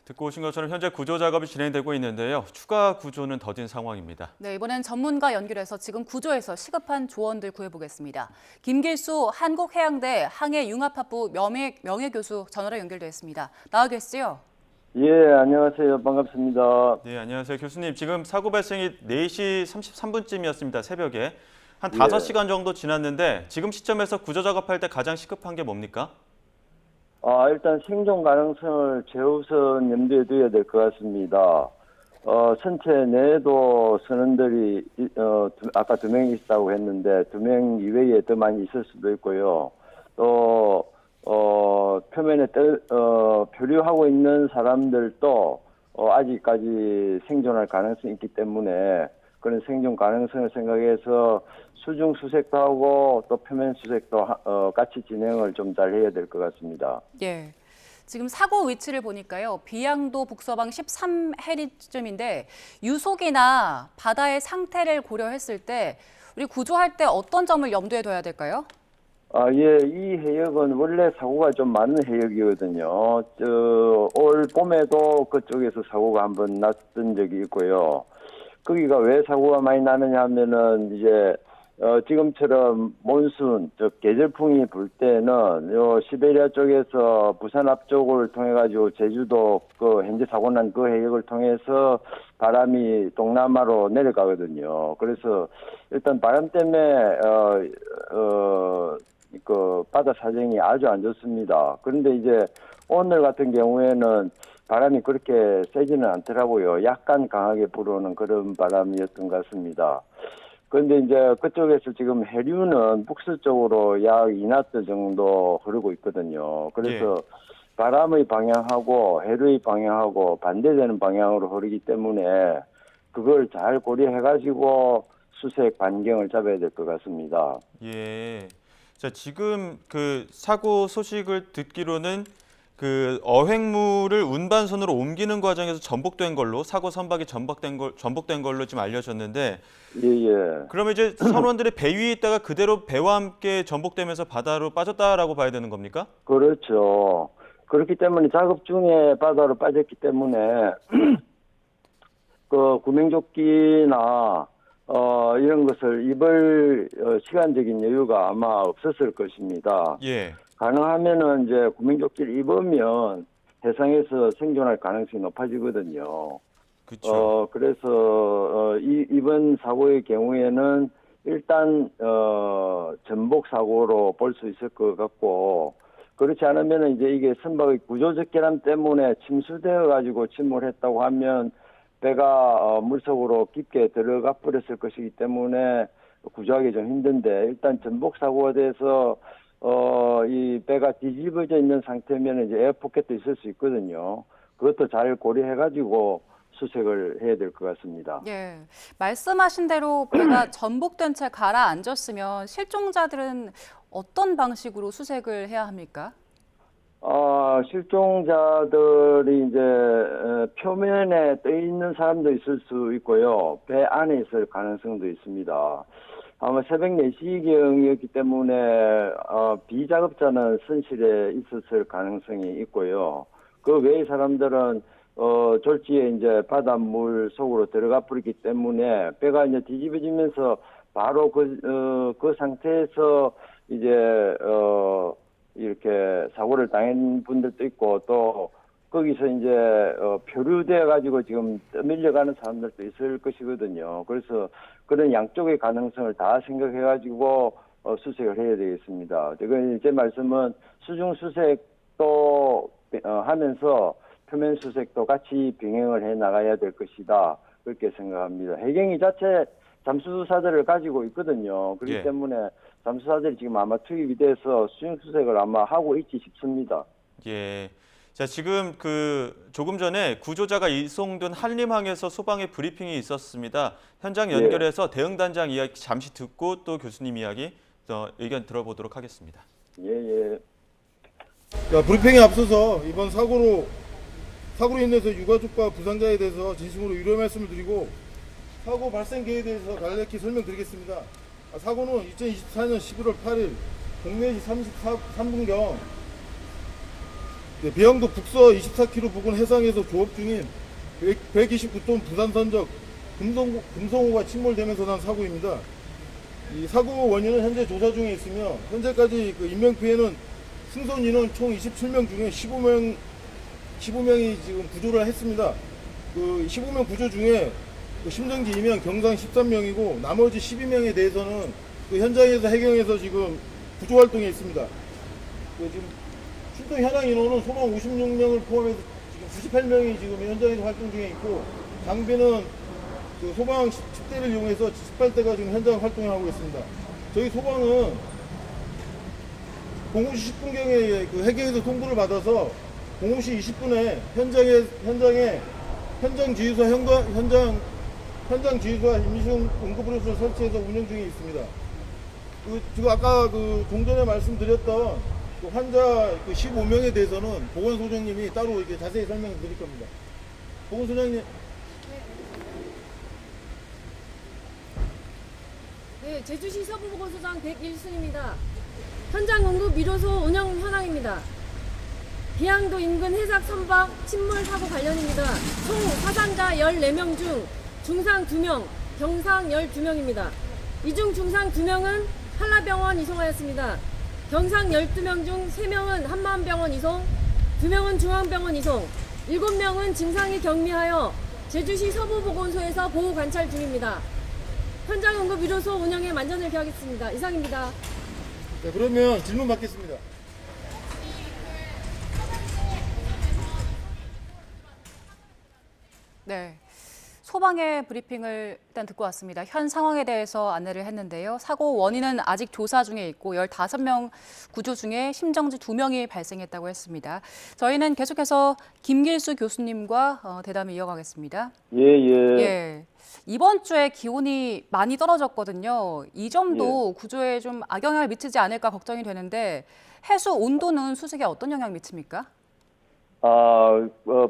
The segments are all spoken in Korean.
듣고 오신 것처럼 현재 구조 작업이 진행되고 있는데요. 추가 구조는 더딘 상황입니다. 네, 이번엔 전문가 연결해서 지금 구조에서 시급한 조언들 구해보겠습니다. 김길수 한국해양대 항해융합학부 명예교수 전화로 연결돼 있습니다. 나와 계시죠? 예, 안녕하세요. 반갑습니다. 네, 안녕하세요. 교수님, 지금 사고 발생이 4시 33분쯤이었습니다. 새벽에. 한 예. 5시간 정도 지났는데 지금 시점에서 구조 작업할 때 가장 시급한 게 뭡니까? 일단 생존 가능성을 최우선 염두에 둬야 될 것 같습니다. 선체 내에도 선원들이 아까 2명이 있다고 했는데 2명 이외에 더 많이 있을 수도 있고요. 또 표면에 표류하고 있는 사람들도 아직까지 생존할 가능성이 있기 때문에 그런 생존 가능성을 생각해서 수중 수색도 하고 또 표면 수색도 같이 진행을 좀 잘 해야 될 것 같습니다. 예. 지금 사고 위치를 보니까요. 비양도 북서방 13해리쯤인데 유속이나 바다의 상태를 고려했을 때 우리 구조할 때 어떤 점을 염두에 둬야 될까요? 예, 이 해역은 원래 사고가 좀 많은 해역이거든요. 올 봄에도 그쪽에서 사고가 한번 났던 적이 있고요. 거기가 왜 사고가 많이 나느냐 하면은 이제 지금처럼 몬순, 즉 계절풍이 불 때는 요 시베리아 쪽에서 부산 앞쪽을 통해 가지고 제주도 그 현재 사고 난 그 해역을 통해서 바람이 동남아로 내려가거든요. 그래서 일단 바람 때문에 그 바다 사정이 아주 안 좋습니다. 그런데 이제 오늘 같은 경우에는 바람이 그렇게 세지는 않더라고요. 약간 강하게 불어오는 그런 바람이었던 것 같습니다. 그런데 이제 그쪽에서 지금 해류는 북서쪽으로 약 2나트 정도 흐르고 있거든요. 그래서 바람의 방향하고 해류의 방향하고 반대되는 방향으로 흐르기 때문에 그걸 잘 고려해가지고 수색 반경을 잡아야 될 것 같습니다. 예. 자, 지금 그 사고 소식을 듣기로는 그 어획물을 운반선으로 옮기는 과정에서 전복된 걸로 사고 선박이 전복된 걸로 지금 알려졌는데 예. 그러면 이제 선원들이 배 위에 있다가 그대로 배와 함께 전복되면서 바다로 빠졌다라고 봐야 되는 겁니까? 그렇죠. 그렇기 때문에 작업 중에 바다로 빠졌기 때문에 그 구명조끼나 이런 것을 입을 시간적인 여유가 아마 없었을 것입니다. 예. 가능하면은 이제 구명조끼를 입으면 해상에서 생존할 가능성이 높아지거든요. 그렇죠. 그래서 이번 사고의 경우에는 일단 전복 사고로 볼 수 있을 것 같고, 그렇지 않으면 이제 이게 선박의 구조적 결함 때문에 침수되어 가지고 침몰했다고 하면 배가 물속으로 깊게 들어가 버렸을 것이기 때문에 구조하기 좀 힘든데, 일단 전복 사고에 대해서 이 배가 뒤집어져 있는 상태면 이제 에어포켓도 있을 수 있거든요. 그것도 잘 고려해가지고 수색을 해야 될 것 같습니다. 예. 말씀하신 대로 배가 전복된 채 가라앉았으면 실종자들은 어떤 방식으로 수색을 해야 합니까? 실종자들이 이제 표면에 떠 있는 사람도 있을 수 있고요. 배 안에 있을 가능성도 있습니다. 아마 새벽 4시경이었기 때문에 비작업자는 선실에 있었을 가능성이 있고요. 그 외의 사람들은 졸지에 이제 바닷물 속으로 들어가 버렸기 때문에 배가 이제 뒤집어지면서 바로 그 상태에서 이제 이렇게 사고를 당한 분들도 있고 또 거기서 이제 표류돼 가지고 지금 떠밀려가는 사람들도 있을 것이거든요. 그래서 그런 양쪽의 가능성을 다 생각해 가지고 수색을 해야 되겠습니다. 제 말씀은 수중 수색도 하면서 표면 수색도 같이 병행을 해 나가야 될 것이다. 그렇게 생각합니다. 해경이 자체 잠수사들을 가지고 있거든요. 그렇기 때문에 잠수사들이 지금 아마 투입이 돼서 수중 수색을 아마 하고 있지 싶습니다. 예. 자, 지금 조금 전에 구조자가 이송된 한림항에서 소방의 브리핑이 있었습니다. 현장 연결해서 대응단장 이야기 잠시 듣고 또 교수님 이야기 의견 들어보도록 하겠습니다. 예. 자, 브리핑에 앞서서 이번 사고로 인해서 유가족과 부상자에 대해서 진심으로 위로의 말씀을 드리고 사고 발생 계획에 대해서 간략히 설명드리겠습니다. 사고는 2024년 11월 8일 동래시 33분경 비양도 북서 24km 부근 해상에서 조업 중인 129톤 부산선적 금성호가 침몰되면서 난 사고입니다. 이 사고 원인은 현재 조사 중에 있으며 현재까지 그 인명 피해는 승선 인원 총 27명 중에 15명이 지금 구조를 했습니다. 그 15명 구조 중에 그 심정지 2명, 경상 13명이고 나머지 12명에 대해서는 그 현장에서 해경에서 지금 구조 활동에 있습니다. 그 지금 출동 현황 인원은 소방 56명을 포함해서 지금 98명이 지금 현장에서 활동 중에 있고 장비는 그 소방 10대를 이용해서 18대가 지금 현장 활동을 하고 있습니다. 저희 소방은 05시 10분경에 그 해경에서 통보를 받아서 05시 20분에 현장 지휘소와 임시 응급의료소를 설치해서 운영 중에 있습니다. 지금 아까 그 종전에 말씀드렸던 그 환자 그 15명에 대해서는 보건소장님이 따로 이렇게 자세히 설명을 드릴 겁니다. 보건소장님. 네, 제주시 서부보건소장 101순입니다. 현장 응급 의료소 운영 현황입니다. 비양도 인근 해삭 선박 침몰 사고 관련입니다. 총 사상자 14명 중 중상 2명, 경상 12명입니다. 이 중 중상 2명은 한라병원 이송하였습니다. 경상 12명 중 3명은 한마음병원 이송, 2명은 중앙병원 이송, 7명은 증상이 경미하여 제주시 서부보건소에서 보호관찰 중입니다. 현장 응급 의료소 운영에 만전을 기하겠습니다. 이상입니다. 네, 그러면 질문 받겠습니다. 네. 소방의 브리핑을 일단 듣고 왔습니다. 현 상황에 대해서 안내를 했는데요. 사고 원인은 아직 조사 중에 있고 15명 구조 중에 심정지 2명이 발생했다고 했습니다. 저희는 계속해서 김길수 교수님과 대담을 이어가겠습니다. 예. 이번 주에 기온이 많이 떨어졌거든요. 이 점도 구조에 좀 악영향을 미치지 않을까 걱정이 되는데 해수 온도는 수색에 어떤 영향을 미칩니까?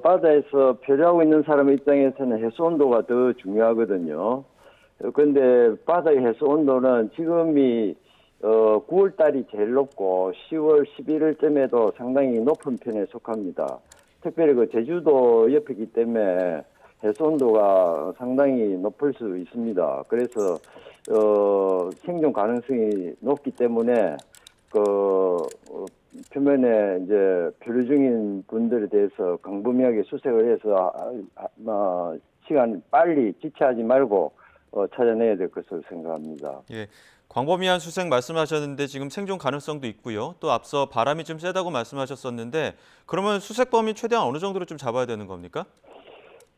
바다에서 표류하고 있는 사람 입장에서는 해수 온도가 더 중요하거든요. 그런데 바다의 해수 온도는 지금이 9월 달이 제일 높고 10월, 11월쯤에도 상당히 높은 편에 속합니다. 특별히 그 제주도 옆이기 때문에 해수 온도가 상당히 높을 수 있습니다. 그래서 생존 가능성이 높기 때문에 표면에 이제 표류 중인 분들에 대해서 광범위하게 수색을 해서 시간 빨리 지체하지 말고 찾아내야 될 것으로 생각합니다. 예, 광범위한 수색 말씀하셨는데 지금 생존 가능성도 있고요. 또 앞서 바람이 좀 세다고 말씀하셨었는데 그러면 수색 범위 최대한 어느 정도로 좀 잡아야 되는 겁니까?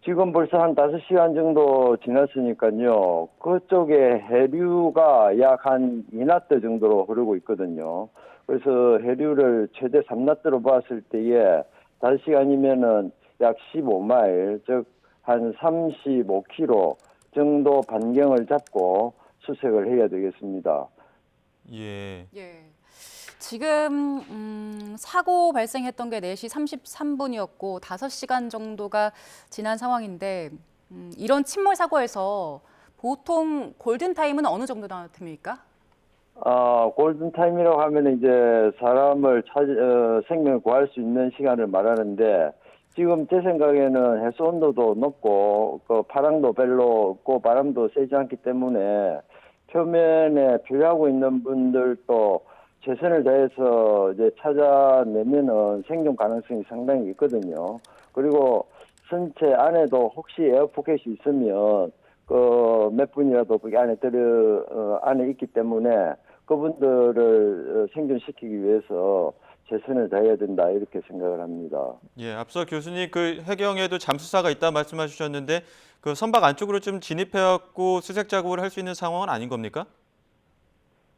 지금 벌써 한 5시간 정도 지났으니까요. 그쪽에 해류가 약 한 2나트 정도로 흐르고 있거든요. 그래서 해류를 최대 3나트로 봤을 때에 5시간이면은 약 15마일, 즉 한 35km 정도 반경을 잡고 수색을 해야 되겠습니다. 예. 지금 사고 발생했던 게 4시 33분이었고 5시간 정도가 지난 상황인데 이런 침몰 사고에서 보통 골든타임은 어느 정도나 됩니까? 골든타임이라고 하면 이제 사람을 생명을 구할 수 있는 시간을 말하는데 지금 제 생각에는 해수 온도도 높고 파랑도 별로 없고 바람도 세지 않기 때문에 표면에 표류하고 있는 분들도 최선을 다해서 이제 찾아내면은 생존 가능성이 상당히 있거든요. 그리고 선체 안에도 혹시 에어포켓이 있으면 몇 분이라도 거기 안에 안에 있기 때문에 그분들을 생존시키기 위해서 최선을 다해야 된다 이렇게 생각을 합니다. 예, 앞서 교수님 그 해경에도 잠수사가 있다 말씀해 주셨는데 그 선박 안쪽으로 좀 진입해갖고 수색 작업을 할 수 있는 상황은 아닌 겁니까?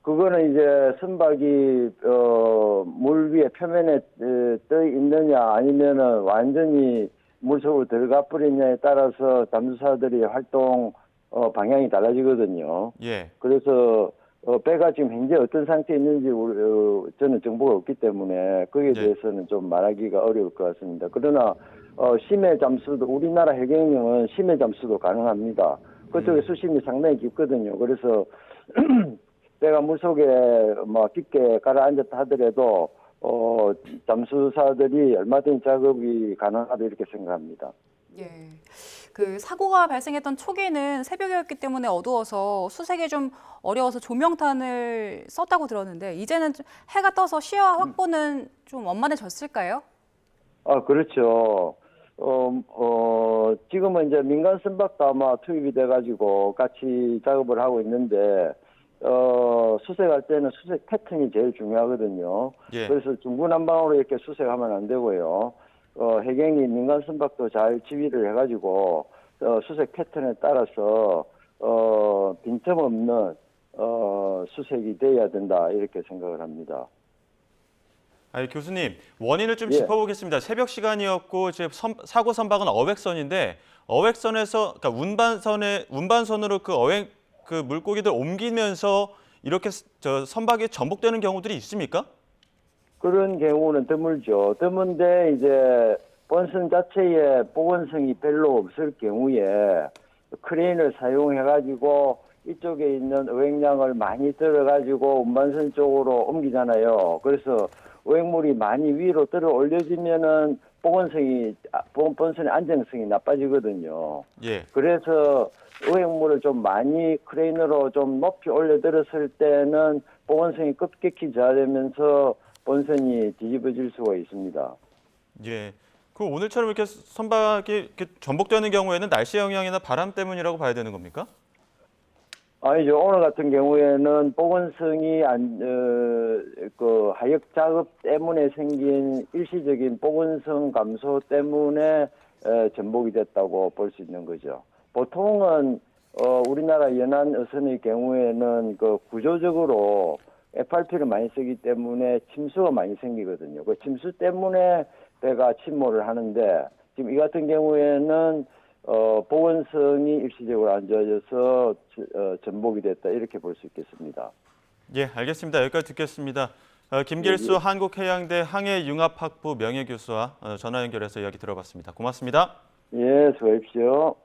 그거는 이제 선박이 물 위에 표면에 떠 있느냐 아니면은 완전히 물속으로 들어가 버리냐에 따라서 잠수사들이 활동 방향이 달라지거든요. 예. 그래서 배가 지금 현재 어떤 상태에 있는지 저는 정보가 없기 때문에 거기에 대해서는 좀 말하기가 어려울 것 같습니다. 그러나 심해 잠수도 우리나라 해경은 심해 잠수도 가능합니다. 그쪽에 수심이 상당히 깊거든요. 그래서 배가 물속에 깊게 가라앉았다 하더라도 잠수사들이 얼마든지 작업이 가능하다 이렇게 생각합니다. 예. 그 사고가 발생했던 초기는 새벽이었기 때문에 어두워서 수색이 좀 어려워서 조명탄을 썼다고 들었는데 이제는 좀 해가 떠서 시야 확보는 좀 원만해졌을까요? 그렇죠. 지금은 이제 민간 선박도 아마 투입이 돼가지고 같이 작업을 하고 있는데, 수색할 때는 수색 패턴이 제일 중요하거든요. 예. 그래서 중구난방으로 이렇게 수색하면 안 되고요. 해경이 민간 선박도 잘 지휘를 해가지고, 수색 패턴에 따라서, 빈틈 없는, 수색이 돼야 된다, 이렇게 생각을 합니다. 아니, 교수님, 원인을 좀 예. 짚어보겠습니다. 새벽 시간이었고 지금 사고 선박은 어획선인데 어획선에서 그러니까 운반선으로 그 어획 그 물고기들 옮기면서 이렇게 선박이 전복되는 경우들이 있습니까? 그런 경우는 드물죠. 드문데 이제 본선 자체에 보건성이 별로 없을 경우에 크레인을 사용해가지고 이쪽에 있는 어획량을 많이 들어가지고 운반선 쪽으로 옮기잖아요. 그래서 어획물이 많이 위로 들어 올려지면은 본선의 안정성이 나빠지거든요. 예. 그래서 어획물을 좀 많이 크레인으로 좀 높이 올려들었을 때는 보건성이 급격히 저하되면서 본선이 뒤집어질 수가 있습니다. 예. 그 오늘처럼 이렇게 선박이 이렇게 전복되는 경우에는 날씨 영향이나 바람 때문이라고 봐야 되는 겁니까? 아니죠. 오늘 같은 경우에는 보건성이 그 하역 작업 때문에 생긴 일시적인 보건성 감소 때문에 전복이 됐다고 볼 수 있는 거죠. 보통은 우리나라 연안 어선의 경우에는 그 구조적으로 FRP를 많이 쓰기 때문에 침수가 많이 생기거든요. 그 침수 때문에 배가 침몰을 하는데 지금 이 같은 경우에는 보건성이 일시적으로 안 좋아져서 전복이 됐다 이렇게 볼 수 있겠습니다. 예, 알겠습니다. 여기까지 듣겠습니다. 김길수 한국해양대 항해융합학부 명예교수와 전화 연결해서 이야기 들어봤습니다. 고맙습니다. 예, 수고하십시오.